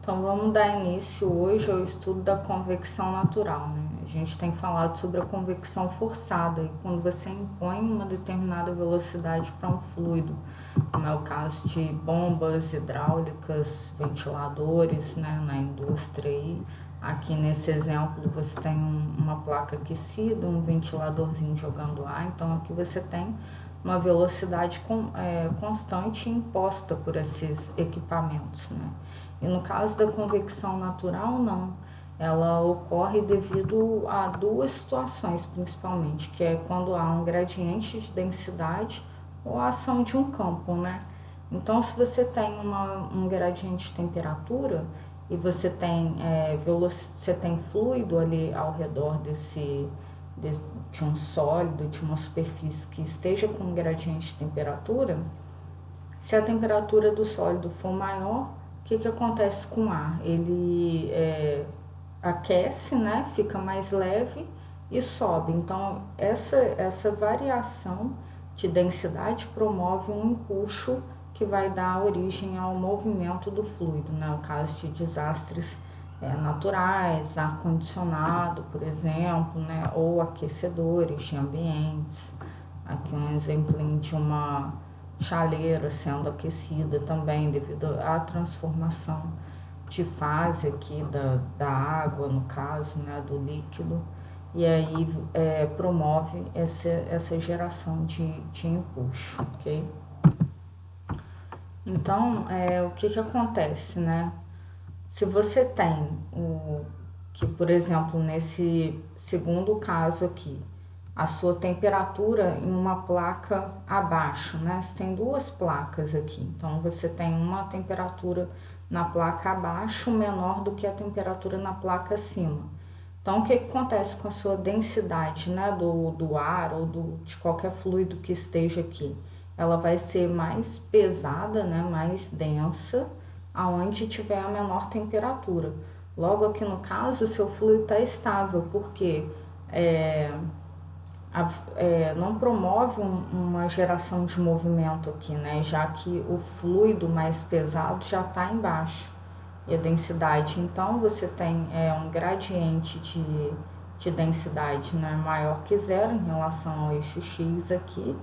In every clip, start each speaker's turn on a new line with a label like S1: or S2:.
S1: Então vamos dar início hoje ao estudo da convecção natural, né? A gente tem falado sobre a convecção forçada, e quando você impõe uma determinada velocidade para um fluido, como é o caso de bombas hidráulicas, ventiladores, né, na indústria aí. Aqui nesse exemplo você tem uma placa aquecida, um ventiladorzinho jogando ar, então aqui você tem uma velocidade constante imposta por esses equipamentos, né? E no caso da convecção natural, não. Ela ocorre devido a duas situações, principalmente, que é quando há um gradiente de densidade ou a ação de um campo, né? Então, se você tem um gradiente de temperatura e você tem fluido ali ao redor de um sólido, de uma superfície que esteja com um gradiente de temperatura, se a temperatura do sólido for maior, o que acontece com o ar? Ele aquece, né? Fica mais leve e sobe. Então, essa variação de densidade promove um empuxo que vai dar origem ao movimento do fluido, né? No caso de desastres naturais, ar-condicionado, por exemplo, né? Ou aquecedores de ambientes. Aqui um exemplo de uma chaleira sendo aquecida também devido à transformação de fase aqui da água, no caso, né, do líquido, e aí promove essa geração de empuxo, ok? Então, o que acontece, né? Se você tem por exemplo, nesse segundo caso aqui, a sua temperatura em uma placa abaixo, né? Você tem duas placas aqui, então você tem uma temperatura na placa abaixo menor do que a temperatura na placa acima. Então, o que acontece com a sua densidade, né, do ar ou de qualquer fluido que esteja aqui? Ela vai ser mais pesada, né, mais densa, aonde tiver a menor temperatura. Logo aqui no caso, o seu fluido está estável, porque não promove uma geração de movimento aqui, né? Já que o fluido mais pesado já está embaixo e a densidade, então você tem um gradiente de densidade, né, maior que zero em relação ao eixo X aqui,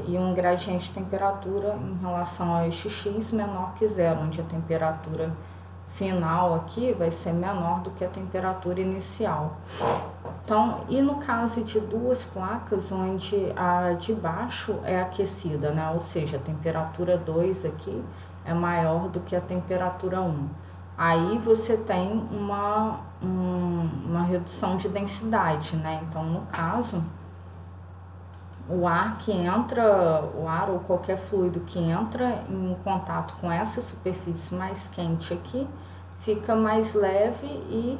S1: e um gradiente de temperatura em relação ao eixo X menor que zero, onde a temperatura final aqui vai ser menor do que a temperatura inicial. Então, e no caso de duas placas, onde a de baixo é aquecida, né? Ou seja, a temperatura 2 aqui é maior do que a temperatura 1. Aí você tem uma redução de densidade, né? Então, no caso, o ar ou qualquer fluido que entra em contato com essa superfície mais quente aqui, fica mais leve e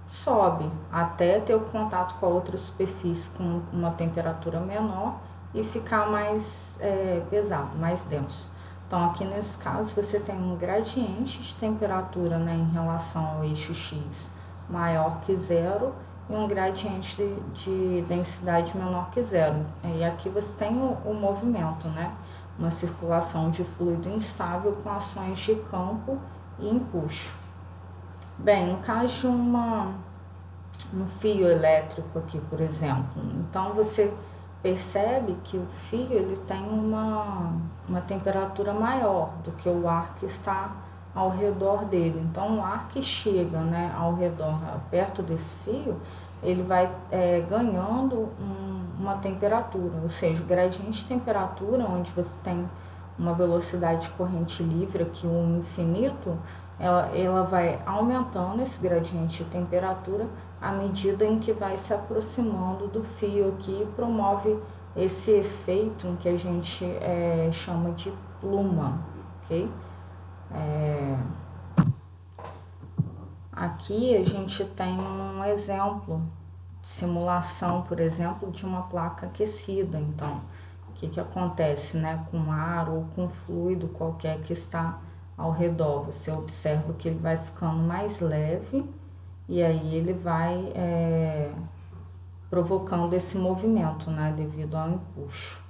S1: sobe até ter o contato com a outra superfície com uma temperatura menor e ficar mais pesado, mais denso. Então, aqui nesse caso, você tem um gradiente de temperatura, né, em relação ao eixo X maior que zero e um gradiente de densidade menor que zero. E aqui você tem o movimento, né, uma circulação de fluido instável com ações de campo e empuxo. Bem, no caso de um fio elétrico aqui, por exemplo, então você percebe que o fio ele tem uma temperatura maior do que o ar que está ao redor dele. Então, o ar que chega, né, ao redor, perto desse fio, ele vai ganhando uma temperatura, ou seja, o gradiente de temperatura, onde você tem uma velocidade de corrente livre aqui, o infinito, ela vai aumentando esse gradiente de temperatura à medida em que vai se aproximando do fio aqui e promove esse efeito em que a gente chama de pluma, ok? Aqui a gente tem um exemplo de simulação, por exemplo, de uma placa aquecida. Então, o que acontece, né, com ar ou com fluido qualquer que está ao redor? Você observa que ele vai ficando mais leve e aí ele vai provocando esse movimento, né, devido ao empuxo.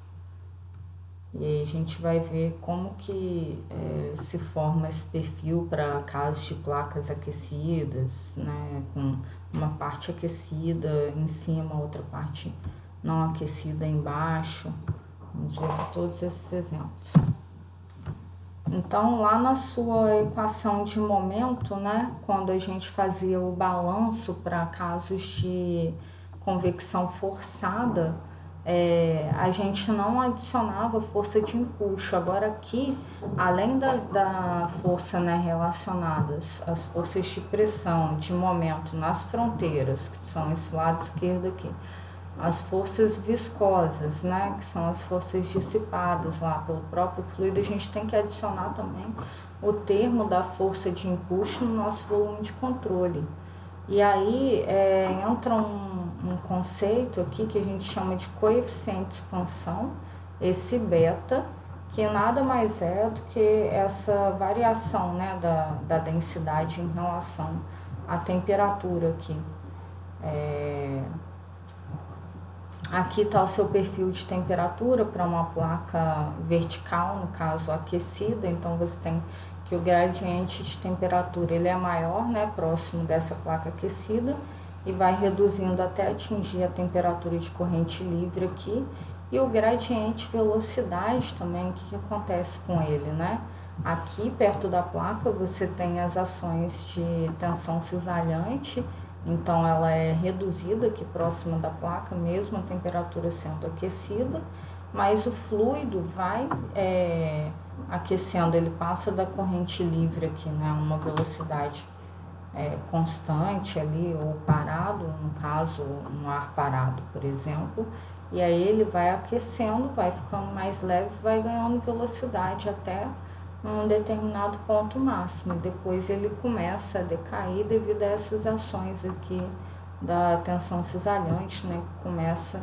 S1: E aí a gente vai ver como que se forma esse perfil para casos de placas aquecidas, né, com uma parte aquecida em cima, outra parte não aquecida embaixo. Vamos ver todos esses exemplos. Então, lá na sua equação de momento, né, quando a gente fazia o balanço para casos de convecção forçada, a gente não adicionava força de empuxo. Agora aqui, além da força, né, relacionadas às forças de pressão, de momento nas fronteiras, que são esse lado esquerdo aqui, as forças viscosas, né, que são as forças dissipadas lá pelo próprio fluido, a gente tem que adicionar também o termo da força de empuxo no nosso volume de controle. E aí entra um conceito aqui que a gente chama de coeficiente de expansão, esse beta, que nada mais é do que essa variação, né, da densidade em relação à temperatura aqui. Aqui está o seu perfil de temperatura para uma placa vertical, no caso aquecida, então você tem que o gradiente de temperatura ele é maior, né, próximo dessa placa aquecida, e vai reduzindo até atingir a temperatura de corrente livre aqui. E o gradiente velocidade também, o que acontece com ele, né? Aqui perto da placa você tem as ações de tensão cisalhante, então ela é reduzida aqui próxima da placa, mesmo a temperatura sendo aquecida, mas o fluido vai aquecendo, ele passa da corrente livre aqui, né, uma velocidade constante ali, ou parado, no caso um ar parado, por exemplo, e aí ele vai aquecendo, vai ficando mais leve, vai ganhando velocidade até um determinado ponto máximo, depois ele começa a decair devido a essas ações aqui da tensão cisalhante, né, que começa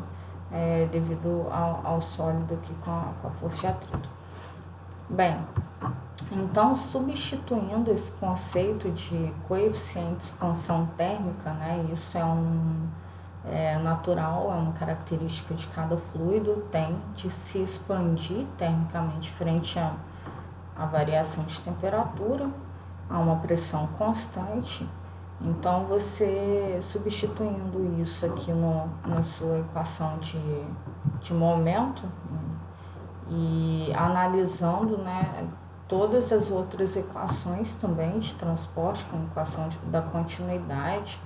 S1: devido ao sólido aqui com a força de atrito. Bem, então substituindo esse conceito de coeficiente de expansão térmica, né, isso é natural, é uma característica de cada fluido, tem de se expandir termicamente frente a variação de temperatura, a uma pressão constante. Então, você substituindo isso aqui na sua equação de momento e analisando, né, todas as outras equações também de transporte, como a equação da continuidade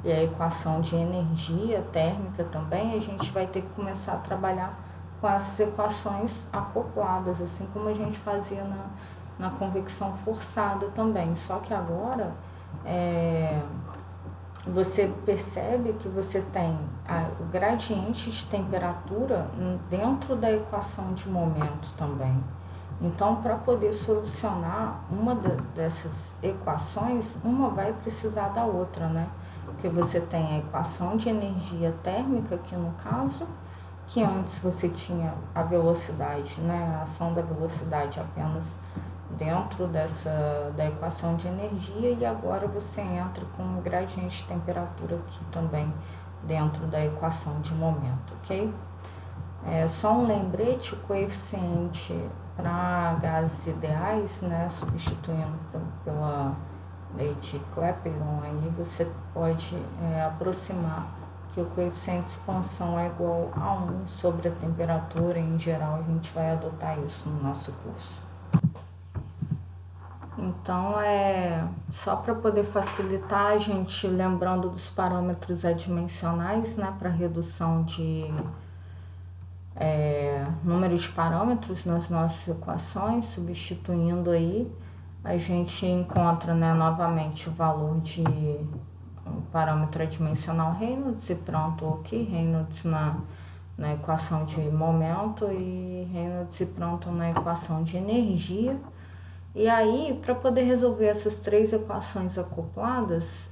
S1: e a equação de energia térmica também, a gente vai ter que começar a trabalhar com essas equações acopladas, assim como a gente fazia na convecção forçada também. Só que agora você percebe que você tem o gradiente de temperatura dentro da equação de momento também. Então, para poder solucionar uma dessas equações, uma vai precisar da outra, né? Porque você tem a equação de energia térmica, aqui no caso, que antes você tinha a velocidade, né, a ação da velocidade apenas dentro da equação de energia, e agora você entra com o gradiente de temperatura aqui também dentro da equação de momento, ok? Só um lembrete, o coeficiente para gases ideais, né, substituindo pela lei de Clapeyron, aí você pode aproximar que o coeficiente de expansão é igual a 1 sobre a temperatura. Em geral, a gente vai adotar isso no nosso curso. Então, só para poder facilitar, a gente lembrando dos parâmetros adimensionais, né, para redução de número de parâmetros nas nossas equações, substituindo aí, a gente encontra, né, novamente o valor de parâmetro adimensional Reynolds e pronto, ok, Reynolds na equação de momento e Reynolds e pronto na equação de energia. E aí, para poder resolver essas três equações acopladas,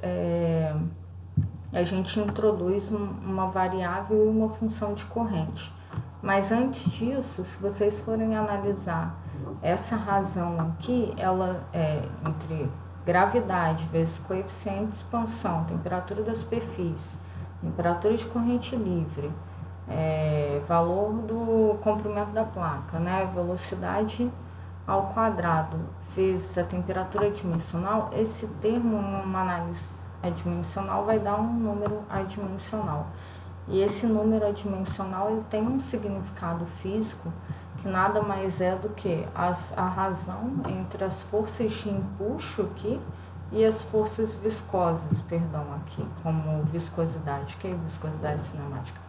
S1: a gente introduz uma variável e uma função de corrente. Mas antes disso, se vocês forem analisar essa razão aqui, ela é entre gravidade vezes coeficiente de expansão, temperatura da superfície, temperatura de corrente livre, valor do comprimento da placa, né? Velocidade ao quadrado vezes a temperatura adimensional. Esse termo em uma análise adimensional vai dar um número adimensional. E esse número adimensional ele tem um significado físico que nada mais é do que a razão entre as forças de empuxo aqui e as forças viscosas, aqui, como viscosidade, que é viscosidade cinemática.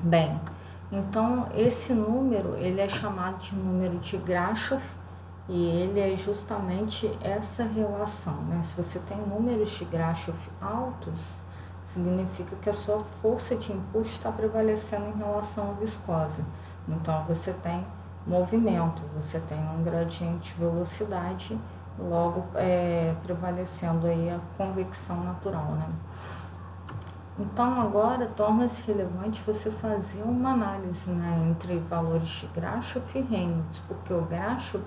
S1: Bem, então esse número ele é chamado de número de Grashof e ele é justamente essa relação, né? Se você tem números de Grashof altos, significa que a sua força de empuxo está prevalecendo em relação à viscosa. Então você tem movimento, você tem um gradiente de velocidade, logo prevalecendo aí a convecção natural, né? Então agora torna-se relevante você fazer uma análise, né, entre valores de Grashof e Reynolds, porque o Grashof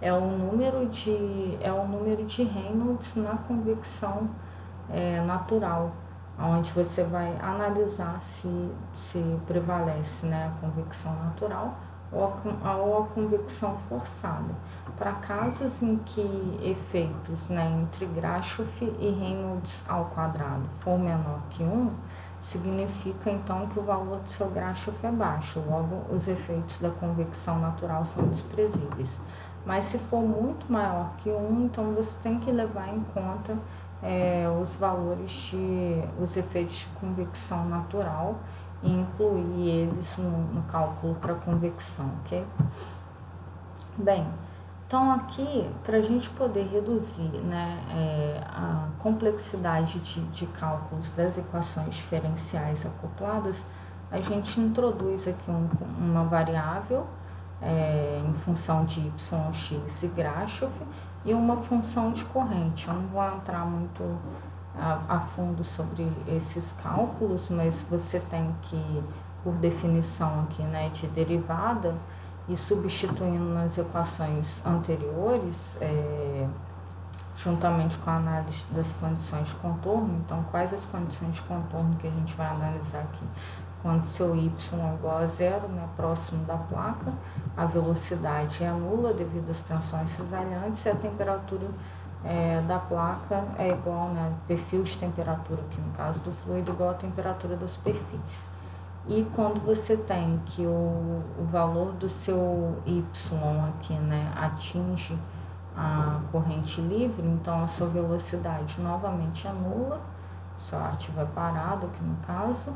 S1: é o número de Reynolds na convecção natural, onde você vai analisar se prevalece, né, a convecção natural ou a convecção forçada. Para casos em que efeitos, né, entre Grashof e Reynolds ao quadrado for menor que 1, significa então que o valor do seu Grashof é baixo, logo os efeitos da convecção natural são desprezíveis. Mas se for muito maior que 1, então você tem que levar em conta os efeitos de convecção natural e incluir eles no cálculo para convecção, ok? Bem, então aqui, para a gente poder reduzir, né, a complexidade de cálculos das equações diferenciais acopladas, a gente introduz aqui uma variável em função de y, x e Grashof e uma função de corrente. Eu não vou entrar muito a fundo sobre esses cálculos, mas você tem que, por definição aqui, né, de derivada, e substituindo nas equações anteriores, juntamente com a análise das condições de contorno. Então, quais as condições de contorno que a gente vai analisar aqui? Quando seu y é igual a zero, né, próximo da placa, a velocidade é nula devido às tensões cisalhantes e a temperatura da placa é igual, né, perfil de temperatura, aqui no caso do fluido, igual à temperatura da superfície. E quando você tem que o valor do seu y aqui, né, atinge a corrente livre, então a sua velocidade novamente é nula, se ela estiver parado aqui no caso,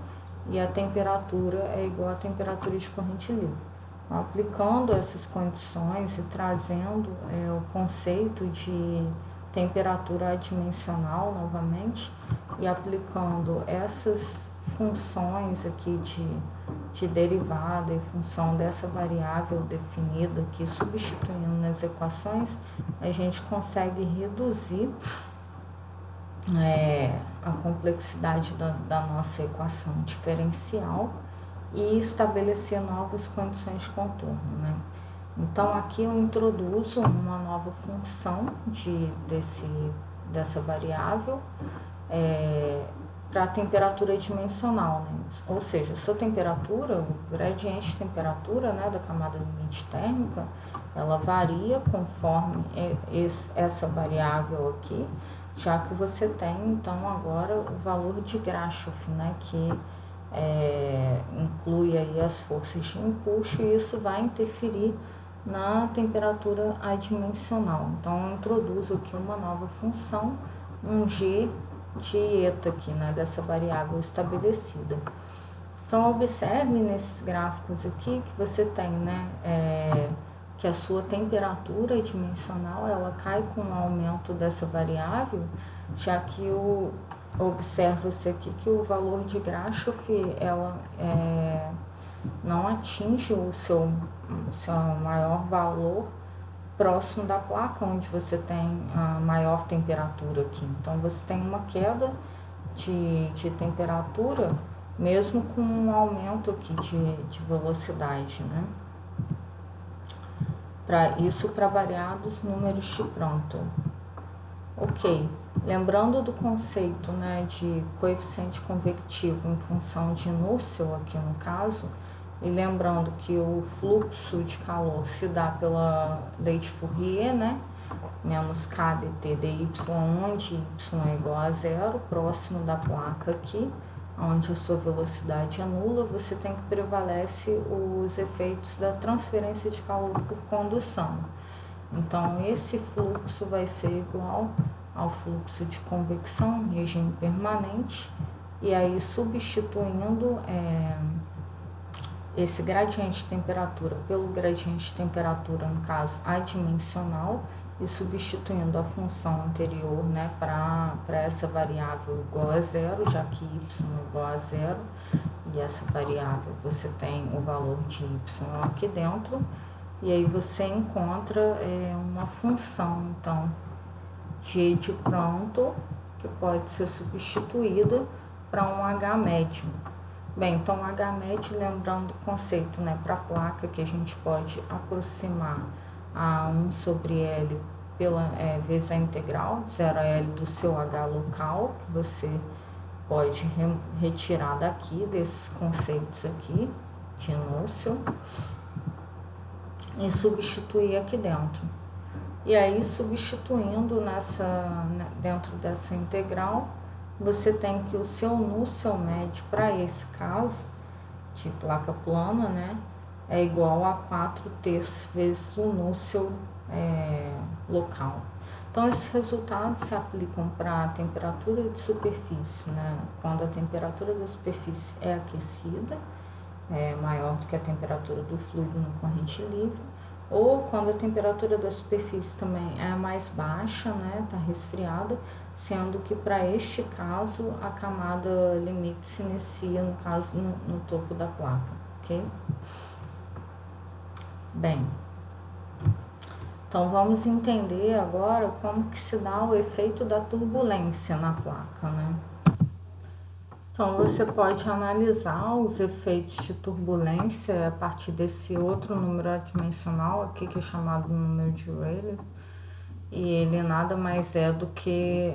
S1: e a temperatura é igual à temperatura de corrente livre. Então, aplicando essas condições e trazendo o conceito de temperatura adimensional novamente e aplicando essas funções aqui de derivada e função dessa variável definida aqui, substituindo nas equações, a gente consegue reduzir a complexidade da nossa equação diferencial e estabelecer novas condições de contorno, né? Então aqui eu introduzo uma nova função dessa variável para a temperatura dimensional, né? Ou seja, sua temperatura, o gradiente de temperatura, né, da camada limite térmica, ela varia conforme essa variável aqui, já que você tem então agora o valor de Grashof, né, que inclui aí as forças de empuxo, e isso vai interferir na temperatura adimensional. Então eu introduzo aqui uma nova função, um g de eta aqui, né, dessa variável estabelecida. Então observe nesses gráficos aqui que você tem, né, que a sua temperatura dimensional ela cai com o aumento dessa variável, já que observa-se aqui que o valor de Grashof ela não atinge o seu maior valor próximo da placa, onde você tem a maior temperatura aqui. Então você tem uma queda de temperatura mesmo com um aumento aqui de velocidade, né? Para variados números de Prandtl. Ok, lembrando do conceito, né, de coeficiente convectivo em função de Nusselt aqui no caso, e lembrando que o fluxo de calor se dá pela lei de Fourier, né, menos K dt dy, onde y é igual a zero, próximo da placa aqui, onde a sua velocidade é nula, você tem que prevalece os efeitos da transferência de calor por condução. Então, esse fluxo vai ser igual ao fluxo de convecção em regime permanente, e aí substituindo esse gradiente de temperatura pelo gradiente de temperatura, no caso adimensional, e substituindo a função anterior, né, para essa variável igual a zero, já que y é igual a zero, e essa variável você tem o valor de y aqui dentro, e aí você encontra uma função, então, g de pronto, que pode ser substituída para um H médio. Bem, então H médio, lembrando o conceito, né, para a placa, que a gente pode aproximar a 1 sobre L vezes a integral de 0 a L do seu H local, que você pode retirar daqui, desses conceitos aqui, de Nusselt, e substituir aqui dentro. E aí, substituindo dentro dessa integral, você tem que o seu Nusselt médio, para esse caso, de placa plana, né, é igual a 4/3 vezes o Nusselt local. Então, esses resultados se aplicam para a temperatura de superfície, né, quando a temperatura da superfície é aquecida, é maior do que a temperatura do fluido na corrente livre, ou quando a temperatura da superfície também é mais baixa, né, está resfriada, sendo que para este caso a camada limite se inicia, no caso, no topo da placa, ok? Bem, então vamos entender agora como que se dá o efeito da turbulência na placa, né? Então, você pode analisar os efeitos de turbulência a partir desse outro número adimensional aqui, que é chamado número de Rayleigh, e ele nada mais é do que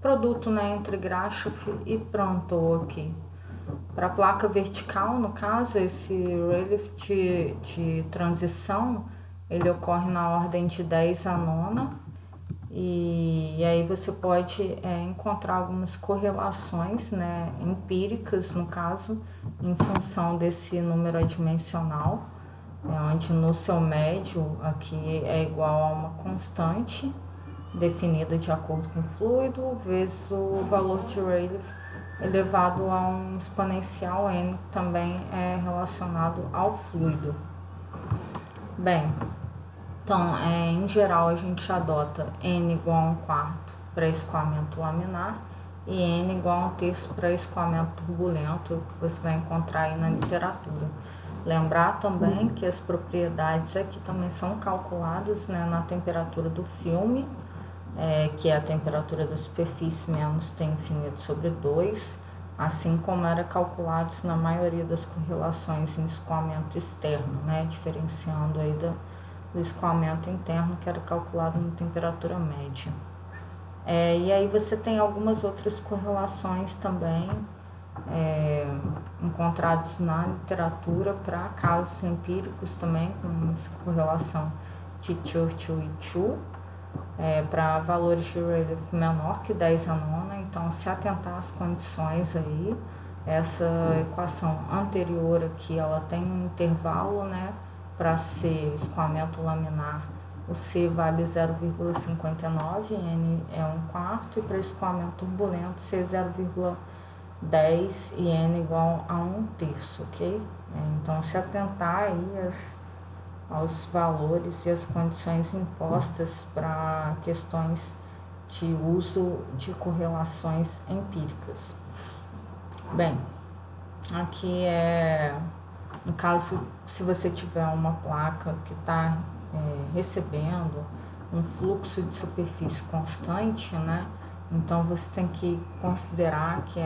S1: produto, né, entre Grashof e Prandtl aqui. Para a placa vertical, no caso, esse Rayleigh de transição, ele ocorre na ordem de 10 a nona, e aí você pode encontrar algumas correlações, né, empíricas, no caso, em função desse número adimensional, onde no seu médio aqui é igual a uma constante definida de acordo com o fluido, vezes o valor de Rayleigh elevado a um exponencial n, que também é relacionado ao fluido. Bem, então, em geral, a gente adota n igual a 1/4 para escoamento laminar e n igual a 1/3 para escoamento turbulento, que você vai encontrar aí na literatura. Lembrar também que as propriedades aqui também são calculadas, né, na temperatura do filme, que é a temperatura da superfície menos T infinito sobre 2, assim como era calculado na maioria das correlações em escoamento externo, né, diferenciando aí do escoamento interno, que era calculado na temperatura média. E aí você tem algumas outras correlações também encontradas na literatura para casos empíricos também, com essa correlação de Churchill e Chu, para valores de Rayleigh menor que 10 a nona. Então, se atentar às condições aí, essa equação anterior aqui, ela tem um intervalo, né, para ser escoamento laminar, o C vale 0,59, N é 1/4, e para escoamento turbulento, C é 0,10 e N igual a 1/3, ok? Então, se atentar aí aos valores e as condições impostas para questões de uso de correlações empíricas. Bem, aqui no caso, se você tiver uma placa que está recebendo um fluxo de superfície constante, né, então você tem que considerar que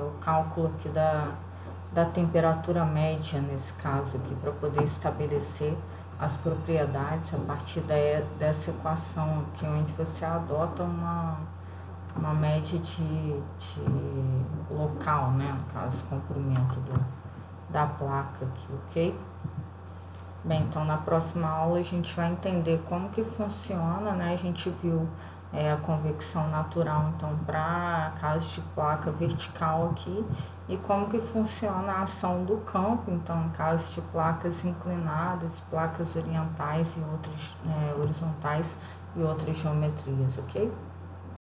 S1: o cálculo aqui da temperatura média, nesse caso aqui, para poder estabelecer as propriedades a partir dessa equação aqui, onde você adota uma média de local, né? No caso, comprimento da placa aqui, ok? Bem, então na próxima aula a gente vai entender como que funciona, né? A gente viu a convecção natural, então, para casos de placa vertical aqui, e como que funciona a ação do campo, então, em casos de placas inclinadas, placas orientais e outras horizontais e outras geometrias, ok?